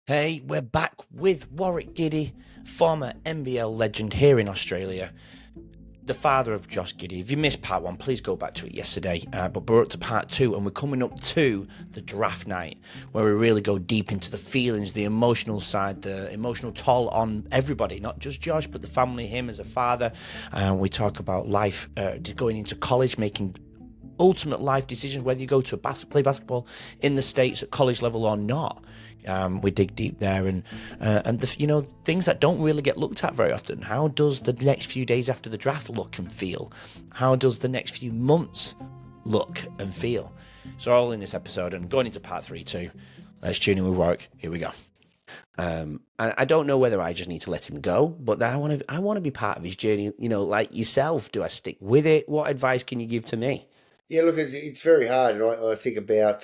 Hey, we're back with Warrick Giddey, former NBL legend here in Australia, the father of Josh Giddey. If you missed part one, please go back to it yesterday. But we're up to part two, and we're coming up to the draft night, where we really go deep into the feelings, the emotional side, the emotional toll on everybody, not just Josh, but the family, him as a father. We talk about life, going into college, making ultimate life decisions, whether you go to play basketball in the States at college level or not. We dig deep there, and the things that don't really get looked at very often. How does the next few days after the draft look and feel? How does the next few months look and feel? So all in this episode, and going into part 3 too. Let's tune in with Warrick. Here we go. And I don't know whether I just need to let him go, but I want to be part of his journey. Like yourself, do I stick with it? What advice can you give to me? Yeah, look, it's very hard, and I think about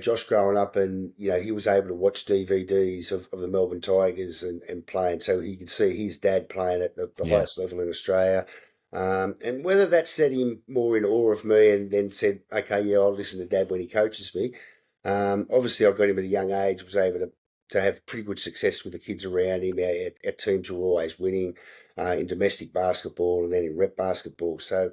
Josh growing up, and he was able to watch DVDs of the Melbourne Tigers and playing, so he could see his dad playing at the Yeah, highest level in Australia, and whether that set him more in awe of me, and then said, okay, yeah, I'll listen to Dad when he coaches me. Obviously, I got him at a young age, was able to have pretty good success with the kids around him. Our teams were always winning in domestic basketball and then in rep basketball, so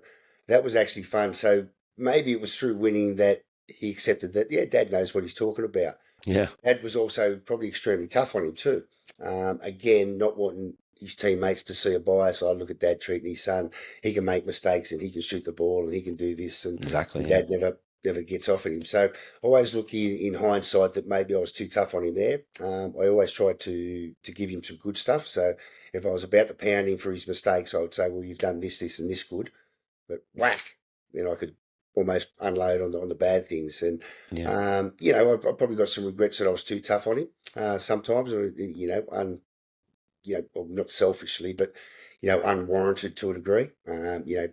that was actually fun. So maybe it was through winning that he accepted that, yeah, Dad knows what he's talking about. yeah, Dad was also probably extremely tough on him too. Again, not wanting his teammates to see a bias. I look at Dad treating his son. He can make mistakes and he can shoot the ball and he can do this, exactly. and Yeah, Dad never gets off at him. So I always look in hindsight that maybe I was too tough on him there. I always tried to give him some good stuff. So if I was about to pound him for his mistakes, I would say, well, you've done this, and this good, but whack, then I could almost unload on the bad things. And yeah, I probably got some regrets that I was too tough on him sometimes, or well, not selfishly, but unwarranted to a degree.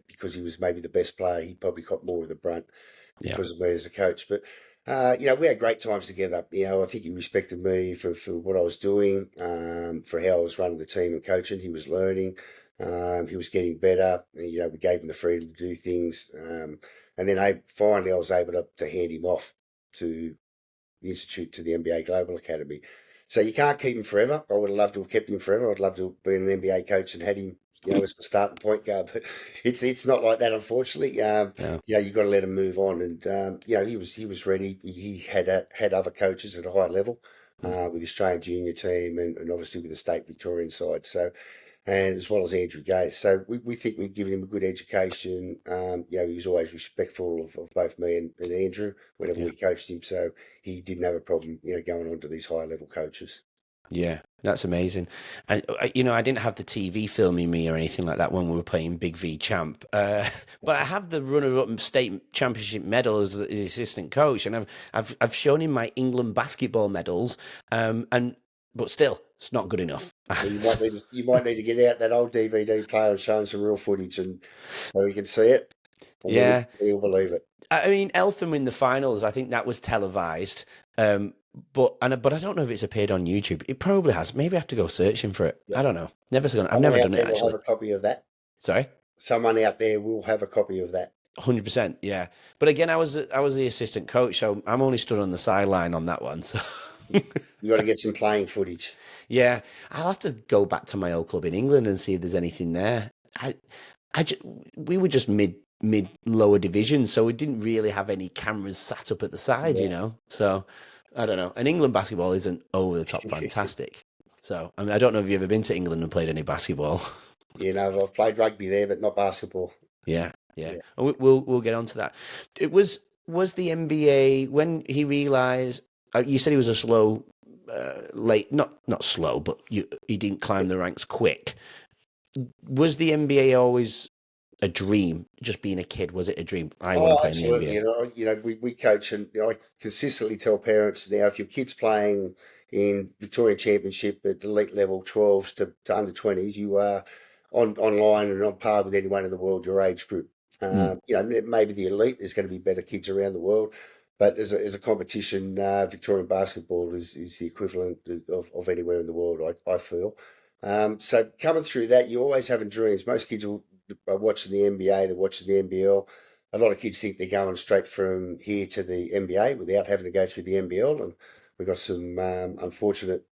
Because he was maybe the best player, he probably got more of the brunt yeah, because of me as a coach. But we had great times together. I think he respected me for what I was doing, for how I was running the team and coaching. He was learning. He was getting better. We gave him the freedom to do things. And then finally, I was able to hand him off to the Institute, to the NBA Global Academy. So you can't keep him forever. I would have loved to have kept him forever. I'd love to have been an NBA coach and had him, as the starting point guard. But it's not like that, unfortunately. yeah, You've got to let him move on. And he was ready. He had other coaches at a high level mm, with the Australian junior team and obviously with the state Victorian side. So, and as well as Andrew Gaze. So we think we've given him a good education. He was always respectful of both me and Andrew whenever yeah. we coached him. So he didn't have a problem, going on to these high level coaches. Yeah, that's amazing. And I didn't have the TV filming me or anything like that when we were playing Big V Champ. But I have the runner-up state championship medal as the assistant coach, and I've shown him my England basketball medals. But still, it's not good enough. Well, you So, might need to get out that old DVD player and show him some real footage, and so he can see it, and then yeah, he'll believe it. I mean, Eltham in the finals, I think that was televised. But I don't know if it's appeared on YouTube. It probably has. Maybe I have to go searching for it. Yeah. I don't know. I've Someone never out done it there will have actually. a copy of that. Sorry. Someone out there will have a copy of that. 100%, yeah. But again, I was the assistant coach, so I'm only stood on the sideline on that one. So You got to get some playing footage. yeah, I'll have to go back to my old club in England and see if there's anything there. I, we were just mid lower division, so we didn't really have any cameras sat up at the Yeah. side. So I don't know. And England basketball isn't over the top fantastic. So I mean, I don't know if you've ever been to England and played any basketball. I've played rugby there, but not basketball. Yeah, yeah. Yeah. And we'll get onto that. It was the NBA when he realized. You said he was a slow, late, not slow, but he didn't climb the ranks quick. Was the NBA always a dream? Just being a kid, was it a dream? I want to Oh, play in the absolutely. NBA. We coach, and I consistently tell parents now, if your kid's playing in Victorian Championship at elite level 12s to under 20s, you are online and on par with anyone in the world your age group. Mm, Maybe the elite, there's going to be better kids around the world, but as a competition, Victorian basketball is the equivalent of anywhere in the world, I feel. So coming through that, you're always having dreams. Most kids are watching the NBA, they're watching the NBL. A lot of kids think they're going straight from here to the NBA without having to go through the NBL, and we've got some unfortunate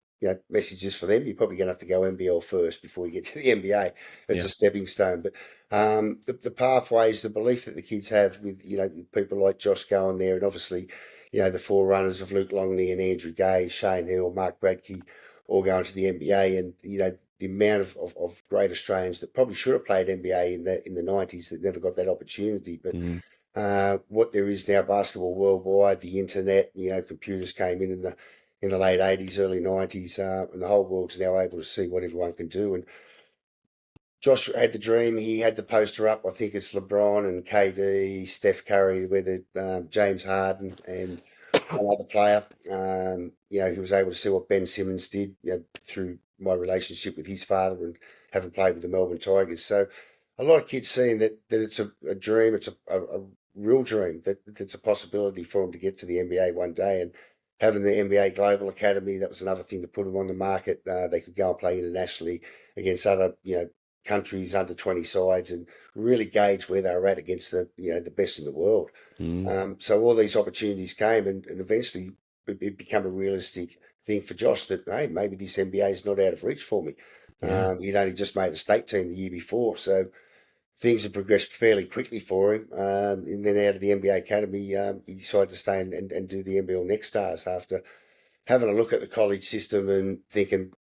messages for them. You're probably going to have to go NBL first before you get to the NBA. It's Yeah. a stepping stone. But the pathways, the belief that the kids have with, people like Josh going there, and obviously, the forerunners of Luke Longley and Andrew Gay, Shane Hill, Mark Bradkey, all going to the NBA, and the amount of great Australians that probably should have played NBA in the 90s that never got that opportunity. But Mm. what there is now, basketball worldwide, the internet, computers came in the late 80s, early 90s, and the whole world's now able to see what everyone can do. And Josh had the dream. He had the poster up. I think it's LeBron and KD, Steph Curry, with it, James Harden, and one other player. He was able to see what Ben Simmons did, through my relationship with his father and having played with the Melbourne Tigers. So a lot of kids seeing that it's a dream, it's a real dream, that it's a possibility for them to get to the NBA one day. And having the NBA Global Academy, that was another thing to put them on the market. They could go and play internationally against other, countries, under 20 sides, and really gauge where they were at against the best in the world. Mm. So all these opportunities came, and eventually it became a realistic thing for Josh that, hey, maybe this NBA is not out of reach for me. Yeah. He'd only just made a state team the year before, so things have progressed fairly quickly for him. And then out of the NBA Academy, he decided to stay and do the NBL Next Stars after having a look at the college system and thinking,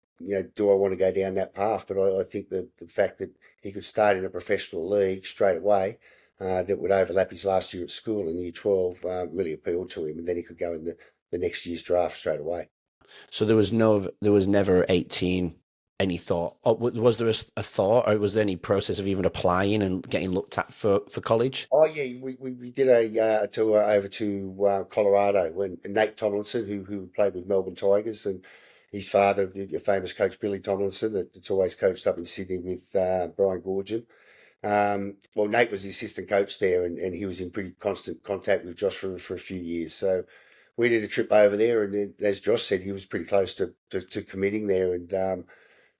do I want to go down that path? But I think the fact that he could start in a professional league straight away, that would overlap his last year at school in year 12, really appealed to him. And then he could go in the next year's draft straight away. So there was never 18 any thought. Or was there a thought, or was there any process of even applying and getting looked at for college? Oh yeah, we did a tour over to Colorado when Nate Tomlinson, who played with Melbourne Tigers, and his father, the famous coach Billy Tomlinson, that's always coached up in Sydney with Brian Gorgian. Well, Nate was the assistant coach there, and he was in pretty constant contact with Josh for a few years. So we did a trip over there, and then, as Josh said, he was pretty close to committing there, and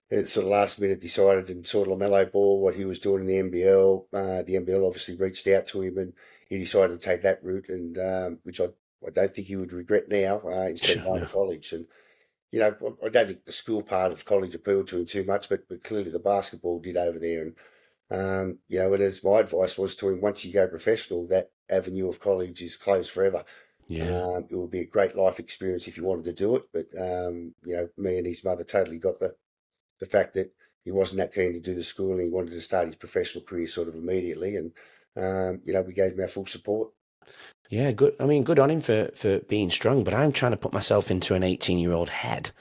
it sort of last minute decided and saw LaMelo Ball, what he was doing in the NBL. The NBL obviously reached out to him, and he decided to take that route, and which I don't think he would regret now, instead of Sure, going yeah. to college. And I don't think the school part of college appealed to him too much, but clearly the basketball did over there. And and as my advice was to him, once you go professional, that avenue of college is closed forever. Yeah. It would be a great life experience if you wanted to do it, but me and his mother totally got the fact that he wasn't that keen to do the school and he wanted to start his professional career sort of immediately. And, we gave him our full support. Yeah, good. I mean, good on him for being strong, but I'm trying to put myself into an 18-year-old head,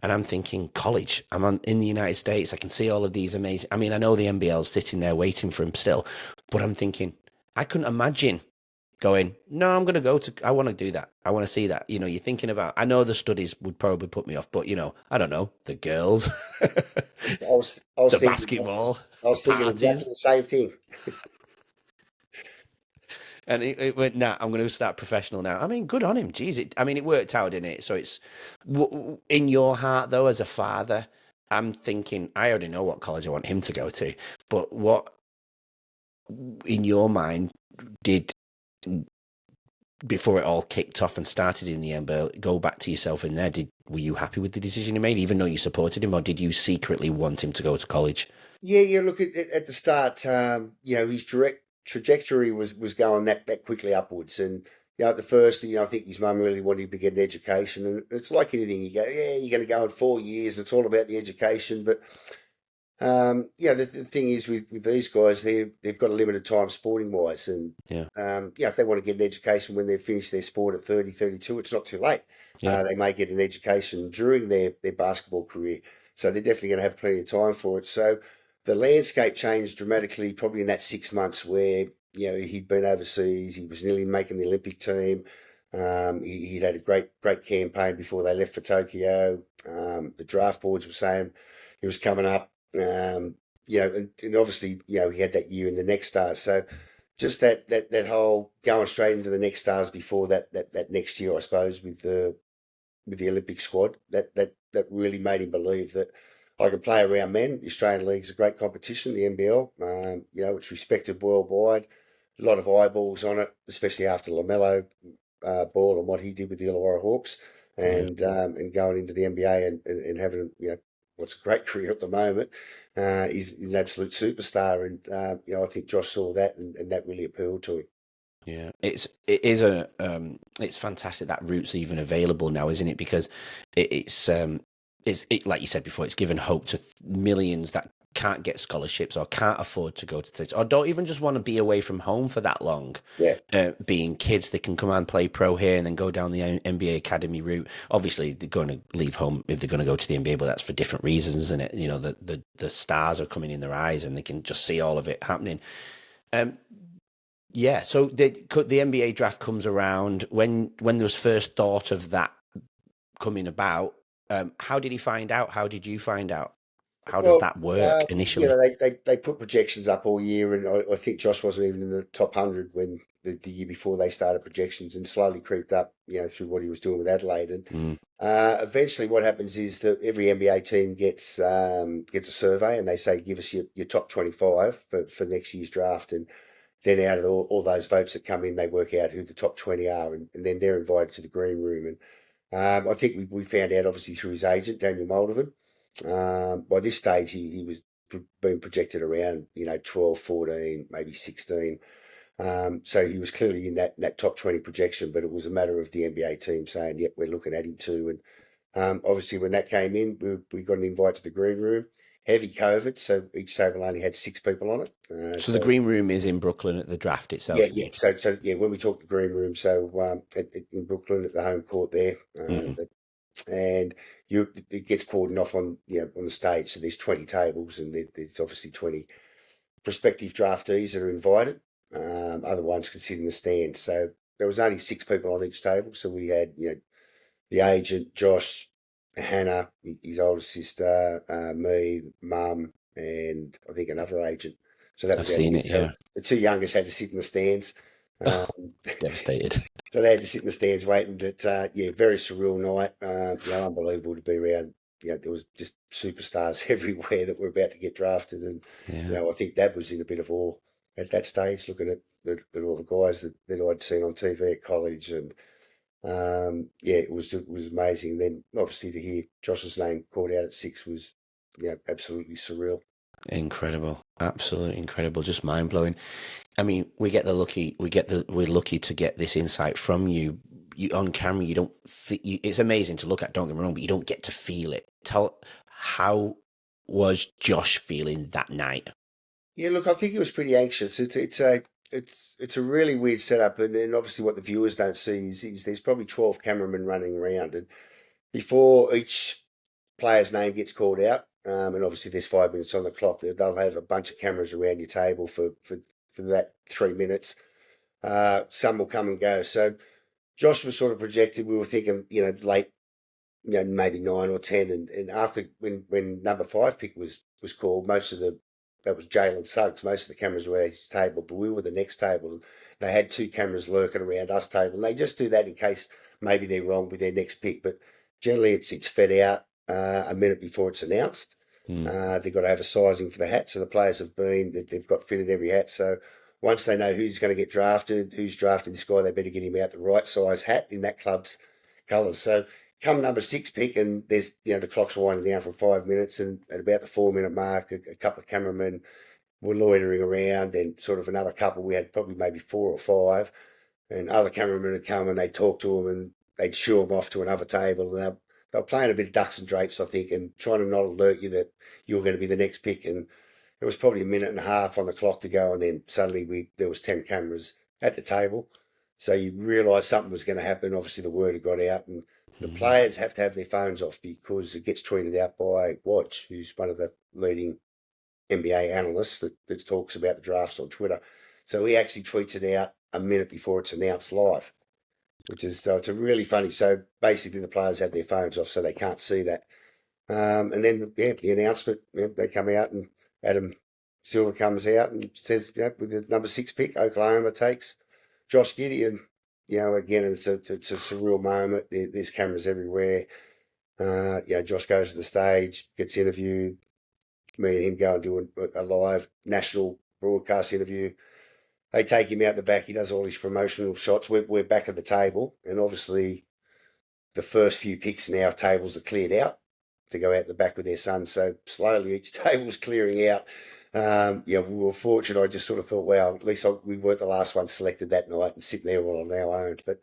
and I'm thinking college. In the United States. I can see all of these amazing. I mean, I know the NBL's sitting there waiting for him still, but I'm thinking I couldn't imagine going, no, I'm going to go to, I want to do that. I want to see that. You're thinking about, I know the studies would probably put me off, but, I don't know, the girls, I was the thinking, basketball, I the was thinking exactly parties. the same thing. And it went, nah, I'm going to start professional now. I mean, good on him. Jeez, it worked out, didn't it? So it's, in your heart, though, as a father, I'm thinking, I already know what college I want him to go to. But what, in your mind, did, before it all kicked off and started in the NBA, go back to yourself in there, were you happy with the decision he made, even though you supported him, or did you secretly want him to go to college? Yeah. Look, at the start, his direct trajectory was going that quickly upwards. And, at the first, I think his mum really wanted him to get an education. And it's like anything, you go, yeah, you're going to go in 4 years and it's all about the education. But the thing is with these guys, they've got a limited time sporting wise, and Yeah, if they want to get an education when they've finished their sport at 30, 32, it's not too late. yeah, They may get an education during their basketball career, so they're definitely going to have plenty of time for it. So the landscape changed dramatically, probably in that 6 months where he'd been overseas, he was nearly making the Olympic team. He'd had a great campaign before they left for Tokyo. The draft boards were saying he was coming up. And obviously, he had that year in the next stars. So just that whole going straight into the next stars before that next year, I suppose, with the Olympic squad, that really made him believe that I could play around men. The Australian League's a great competition, the NBL. It's respected worldwide. A lot of eyeballs on it, especially after LaMelo Ball and what he did with the Illawarra Hawks. Yeah. and going into the NBA and having what's a great career at the moment. He's an absolute superstar, and I think Josh saw that, and that really appealed to him. Yeah, it's fantastic that route's even available now, isn't it? Because it's like you said before, it's given hope to millions that can't get scholarships or can't afford to go to States or don't even just want to be away from home for that long. Yeah. Being kids, they can come and play pro here and then go down the NBA academy route. Obviously, they're going to leave home if they're going to go to the NBA, but that's for different reasons, isn't it? The stars are coming in their eyes and they can just see all of it happening. Yeah, so the NBA draft comes around when there was first thought of that coming about. How did he find out? How did you find out? How does Well, that work initially? they put projections up all year, and I think Josh wasn't even in the top 100 when the year before they started projections, and slowly creeped up, through what he was doing with Adelaide. And Mm. eventually, what happens is that every NBA team gets a survey, and they say, give us your top 25 for next year's draft, and then out of all those votes that come in, they work out who the top 20 are, and then they're invited to the green room. And I think we found out, obviously, through his agent, Daniel Moldovan. By this stage, he was being projected around, 12, 14, maybe 16. So he was clearly in that top 20 projection, but it was a matter of the NBA team saying, yep, we're looking at him too. And obviously, when that came in, we got an invite to the green room. Heavy COVID, so each table only had 6 people on it. So the green room is in Brooklyn at the draft Yeah, itself, you yeah. mean? So yeah, when we talk the green room, so in Brooklyn at the home court there, Mm-hmm. and it gets cordoned off on on the stage. So there's 20 tables, and there's obviously 20 prospective draftees that are invited. Other ones can sit in the stands. So there was only 6 people on each table. So we had the agent, Josh, Hannah, his older sister, me, mum, and I think another agent. So that I've was our seen it, six. So yeah. the 2 youngest had to sit in the stands. Um, Devastated. so they had to sit in the stands waiting. But very surreal night. Unbelievable to be around. There was just superstars everywhere that were about to get drafted, and Yeah. I think Dad was in a bit of awe at that stage, looking at all the guys that I'd seen on TV at college, and it was amazing. Then obviously to hear Josh's name called out at 6 was absolutely surreal. Incredible. Absolutely incredible. Just mind blowing. I mean, we're lucky to get this insight from you. You on camera, you don't. It's amazing to look at. Don't get me wrong, but you don't get to feel it. How was Josh feeling that night? Yeah, look, I think he was pretty anxious. It's a really weird setup, and obviously what the viewers don't see is there's probably 12 cameramen running around, and before each player's name gets called out, and obviously there's 5 minutes on the clock, they'll have a bunch of cameras around your table for that 3 minutes. Some will come and go. So Josh was sort of projected. We were thinking, late, maybe 9 or 10, and after when number 5 pick was called, that was Jalen Suggs. Most of the cameras were at his table, but we were the next table. And they had 2 cameras lurking around us table, and they just do that in case maybe they're wrong with their next pick. But generally, it's fed out a minute before it's announced. Mm. They've got to have a sizing for the hat, so the players they've got fitted every hat. So once they know who's going to get drafted, who's drafting this guy, they better get him out the right size hat in that club's colours. So come number 6 pick, and there's the clock's winding down for 5 minutes, and at about the 4 minute mark, a couple of cameramen were loitering around, and sort of another couple. We had probably maybe 4 or 5, and other cameramen would come and they'd talk to them, and they'd shoo them off to another table. And they were playing a bit of ducks and drapes, I think, and trying to not alert you that you were going to be the next pick. And it was probably a minute and a half on the clock to go, and then suddenly there was 10 cameras at the table. So you realise something was going to happen. Obviously, the word had got out, and the players have to have their phones off because it gets tweeted out by Watch, who's one of the leading NBA analysts that talks about the drafts on Twitter. So he actually tweets it out a minute before it's announced live, which is it's a really funny. So basically, the players have their phones off, so they can't see that. And then the announcement, they come out, and Adam Silver comes out and says, with the number 6 pick, Oklahoma takes Josh Giddey. And again, it's a surreal moment. There's cameras everywhere. Josh goes to the stage, gets interviewed. Me and him go and do a live national broadcast interview. They take him out the back. He does all his promotional shots. We're back at the table, and obviously the first few picks now, tables are cleared out to go out the back with their sons. So slowly each table's clearing out. Yeah, we were fortunate. I just sort of thought, wow, at least we weren't the last one selected that night and sitting there all on our own. But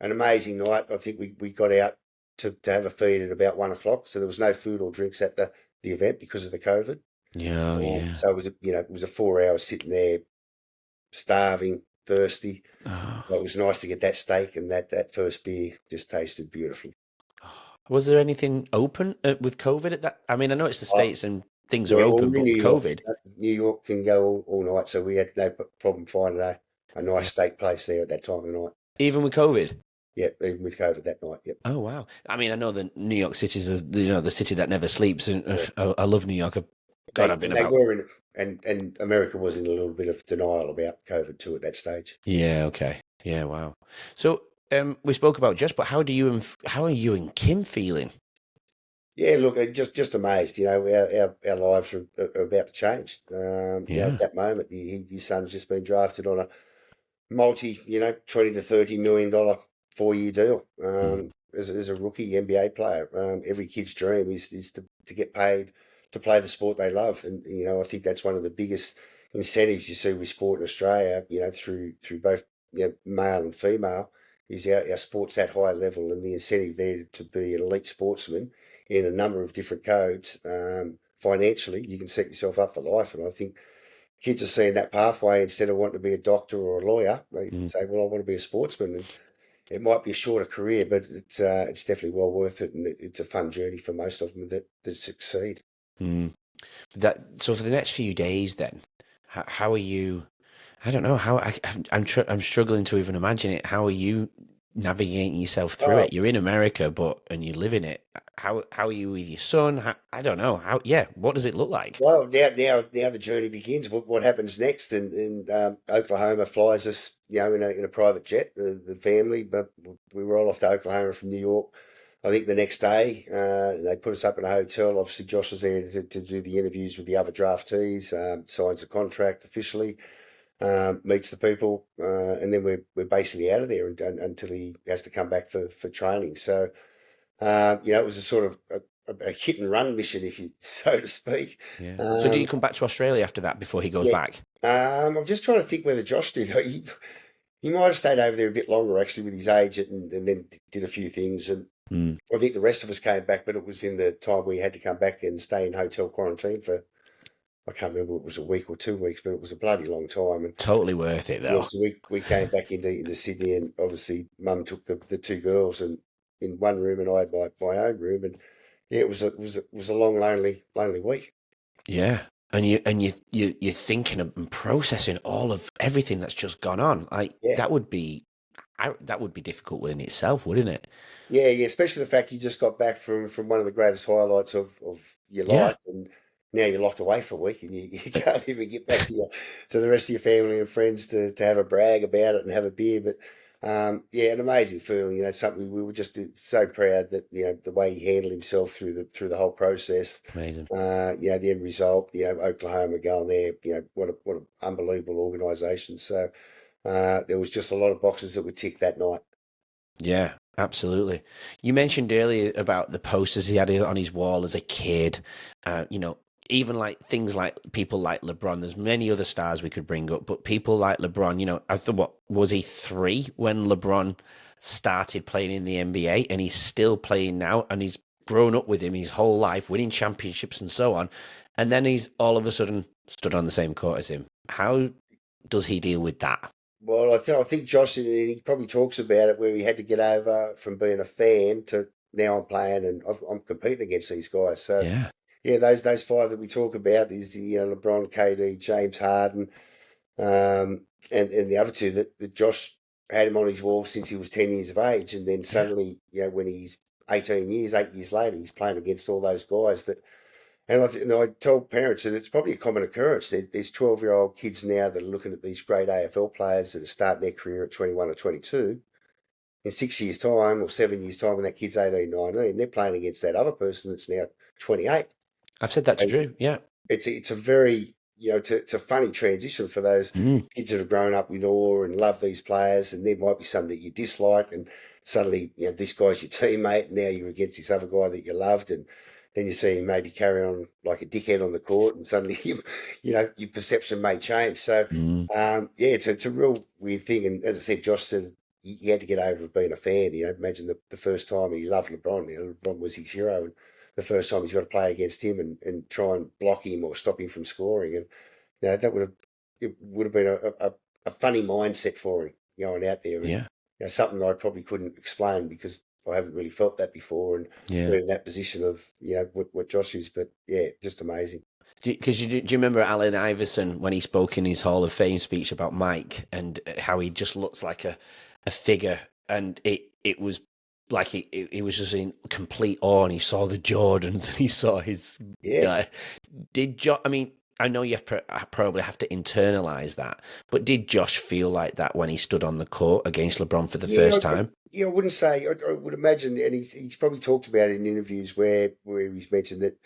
an amazing night. I think we got out to have a feed at about 1 o'clock. So there was no food or drinks at the event because of the COVID. Yeah, yeah. So it was it was a 4 hour sitting there, starving, thirsty. Oh. But it was nice to get that steak, and that first beer just tasted beautiful. Was there anything open with COVID at that? I mean, I know it's the Oh, States and things are yeah, well, open, we're in but New with York. COVID, New York can go all night, so we had no problem finding a nice yeah. steak place there at that time of night. Even with COVID. Yeah, even with COVID that night. Yep. Oh wow! I mean, I know that New York City is the city that never sleeps, and Yeah. I love New York. God, I've been They about. were in, and America was in a little bit of denial about COVID too at that stage. Yeah. Okay. Yeah. Wow. So, we spoke about Josh, but how are you and Kim feeling? Yeah, look, just amazed. Our lives are about to change. At Yeah. that moment, his son's just been drafted on a multi, 20 to 30 million dollar 4 year deal. Mm. As a rookie NBA player, every kid's dream is to get paid to play the sport they love, and I think that's one of the biggest incentives you see with sport in Australia. Through both male and female, is our sport's at high level, and the incentive there to be an elite sportsman in a number of different codes. Financially, you can set yourself up for life, and I think kids are seeing that pathway instead of wanting to be a doctor or a lawyer. They Mm. say, "Well, I want to be a sportsman," and it might be a shorter career, but it's definitely well worth it, and it's a fun journey for most of them that succeed. Mm. So for the next few days, then, how are you? I don't know how I'm struggling to even imagine it. How are you navigating yourself through Oh, it? You're in America, and you live in it. How are you with your son? I don't know. Yeah. What does it look like? well, now the journey begins. What happens next? And Oklahoma flies us, in a private jet, the family. But we roll off to Oklahoma from New York. I think the next day, they put us up in a hotel. Obviously, Josh is there to do the interviews with the other draftees, signs the contract officially, meets the people, and then we're basically out of there until he has to come back for training. So, it was a sort of a hit and run mission, if you so to speak. Yeah. So do you Um, come back to Australia after that before he goes yeah, back? I'm just trying to think whether Josh did. He might have stayed over there a bit longer actually with his agent, and then did a few things. And Mm. I think the rest of us came back, but it was in the time we had to come back and stay in hotel quarantine for, I can't remember, it was a week or 2 weeks, but it was a bloody long time. And Totally worth it yeah, though. so we came back into Sydney, and obviously Mum took the two girls and in one room, and I had my own room. And yeah, it was a long, lonely week. Yeah. And you're thinking and processing all of everything that's just gone on. Like Yeah, that would be difficult within itself, wouldn't it? yeah. Especially the fact you just got back from one of the greatest highlights of your Yeah. life, and now you're locked away for a week, and you can't even get back to the rest of your family and friends to have a brag about it and have a beer. But yeah, an amazing feeling. Something we were just so proud that the way he handled himself through the whole process. Amazing. The end result. Oklahoma going there. What an unbelievable organisation. So there was just a lot of boxes that were ticked that night. Yeah, absolutely. You mentioned earlier about the posters he had on his wall as a kid. Even like things like people like LeBron. There's many other stars we could bring up, but people like LeBron. I thought, what was he 3 when LeBron started playing in the NBA, and he's still playing now, and he's grown up with him his whole life, winning championships and so on, and then he's all of a sudden stood on the same court as him. How does he deal with that? Well, I think Josh, he probably talks about it where he had to get over from being a fan to now I'm playing and I'm competing against these guys. So Yeah, yeah, those five that we talk about is LeBron, KD, James Harden, and the other two that Josh had him on his wall since he was 10 years of age, and then yeah. suddenly when he's 18 years, 8 years later, he's playing against all those guys that. And I told parents that it's probably a common occurrence. There's 12-year-old kids now that are looking at these great AFL players that are starting their career at 21 or 22. In 6 years' time or 7 years' time, when that kid's 18, 19, they're playing against that other person that's now 28. I've said that to So Drew. Yeah, it's a very it's a funny transition for those Mm. kids that have grown up with awe and love these players, and there might be some that you dislike, and suddenly, this guy's your teammate, and now you're against this other guy that you loved, and then you see him maybe carry on like a dickhead on the court, and suddenly your perception may change. So, Mm. it's a real weird thing. And as I said, Josh said he had to get over being a fan. Imagine the first time he loved LeBron. LeBron was his hero, and the first time he's got to play against him and try and block him or stop him from scoring, and that would have been a funny mindset for him going out there, and Yeah. something that I probably couldn't explain because I haven't really felt that before, and Yeah. been in that position of what Josh is. But yeah, just amazing. Because do you remember Allen Iverson when he spoke in his Hall of Fame speech about Mike and how he just looks like a figure, and it was like he was just in complete awe, and he saw the Jordans and he saw his I mean, I know you probably have to internalize that, but did Josh feel like that when he stood on the court against LeBron for the first time? I wouldn't say. I would imagine, and he's probably talked about it in interviews where he's mentioned that,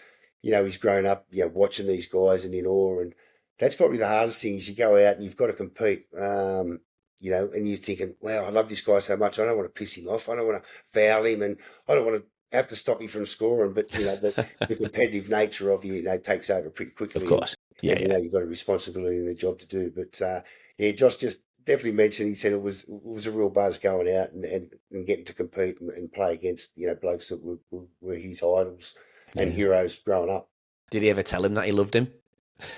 he's grown up, watching these guys and in awe, and that's probably the hardest thing is you go out and you've got to compete, and you're thinking, wow, I love this guy so much, I don't want to piss him off, I don't want to foul him, and I don't want to have to stop him from scoring, but the competitive nature of takes over pretty quickly. Of course, and you've got a responsibility and a job to do. But Josh just definitely mentioned. He said it was a real buzz going out and getting to compete and play against blokes that were his idols and heroes growing up. Did he ever tell him that he loved him?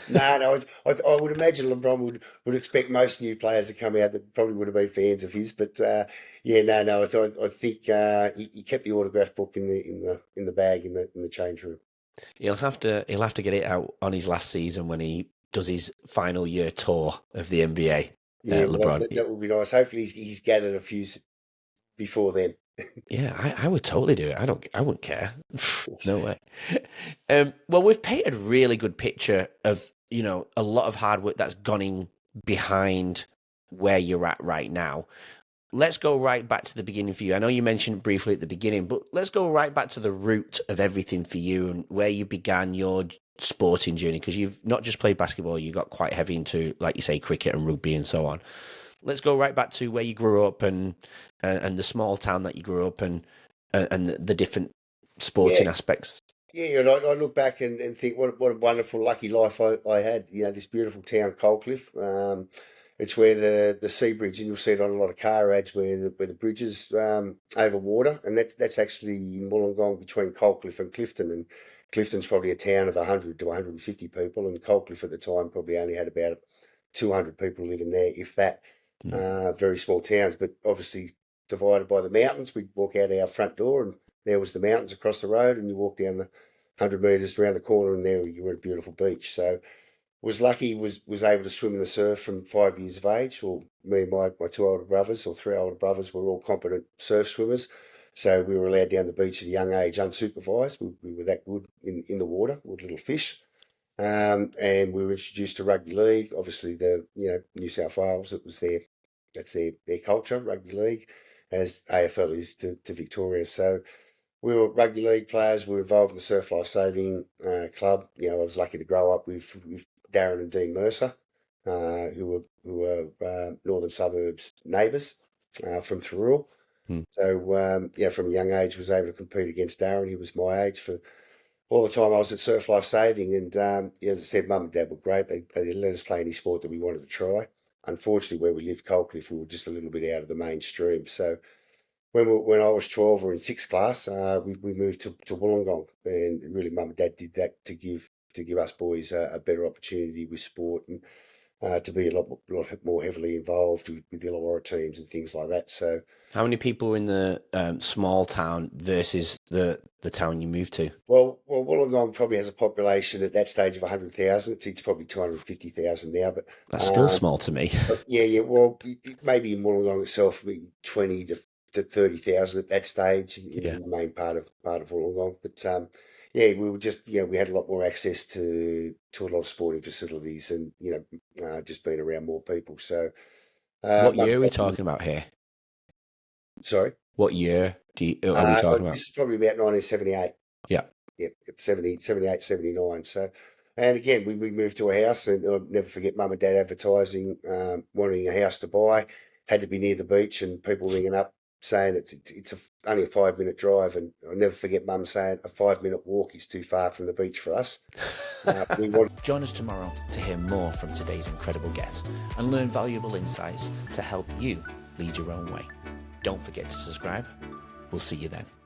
No. I would imagine LeBron would expect most new players to come out that probably would have been fans of his. But no. I think he kept the autograph book in the bag in the change room. He'll have to get it out on his last season when he does his final year tour of the NBA. Yeah, LeBron. That would be nice. Hopefully, he's gathered a few before then. Yeah, I would totally do it. I wouldn't care. No way. Well, we've painted a really good picture of a lot of hard work that's gone in behind where you're at right now. Let's go right back to the beginning for you. I know you mentioned briefly at the beginning, but let's go right back to the root of everything for you and where you began your sporting journey, because you've not just played basketball, you got quite heavy into, like you say, cricket and rugby and so on. Let's go right back to where you grew up and the small town that you grew up and the different sporting aspects. Yeah, and I look back and think what a wonderful, lucky life I had. This beautiful town, Coldcliff. It's where the sea bridge, and you'll see it on a lot of car ads where the bridge is over water, and that's actually in Wollongong between Coldcliff and Clifton. And Clifton's probably a town of 100 to 150 people, and Coldcliff at the time probably only had about 200 people living there, if that. Very small towns, but obviously divided by the mountains. We'd walk out our front door, and there was the mountains across the road, and you walk down the 100 metres around the corner, and there you were at a beautiful beach. So was lucky, was able to swim in the surf from 5 years of age. Well, me and my two older brothers, or three older brothers, were all competent surf swimmers. So we were allowed down the beach at a young age, unsupervised. We were that good in the water with little fish. And we were introduced to rugby league. Obviously, the New South Wales, that's their culture, rugby league, as AFL is to Victoria. So we were rugby league players. We were involved in the Surf Life Saving Club. I was lucky to grow up with Darren and Dean Mercer, who were northern suburbs neighbours from Surreal. So from a young age, was able to compete against Darren. He was my age for all the time I was at Surf Life Saving, and as I said, Mum and Dad were great. They let us play any sport that we wanted to try. Unfortunately, where we lived, Coldcliff, we were just a little bit out of the mainstream. So when I was 12 or in sixth class, we moved to Wollongong, and really Mum and Dad did that to give us boys a better opportunity with sport and to be a lot more heavily involved with the Illawarra teams and things like that. So, how many people were in the small town versus the town you moved to? Well, Wollongong probably has a population at that stage of 100,000. It's probably 250,000 now, but that's still small to me. Yeah. Well, maybe in Wollongong itself, maybe 20 to 30,000 at that stage in the main part of Wollongong. But we were just we had a lot more access to a lot of sporting facilities, and just being around more people. So, what year are we talking about here? Sorry, what year are we talking about? This is probably about 1978. Yeah. Yep, 78, 79. So And again, we moved to a house, and I'll never forget Mum and Dad advertising, wanting a house to buy. Had to be near the beach, and people ringing up saying only a 5 minute drive. And I'll never forget Mum saying a 5 minute walk is too far from the beach for us. We wanted. Join us tomorrow to hear more from today's incredible guests and learn valuable insights to help you lead your own way. Don't forget to subscribe. We'll see you then.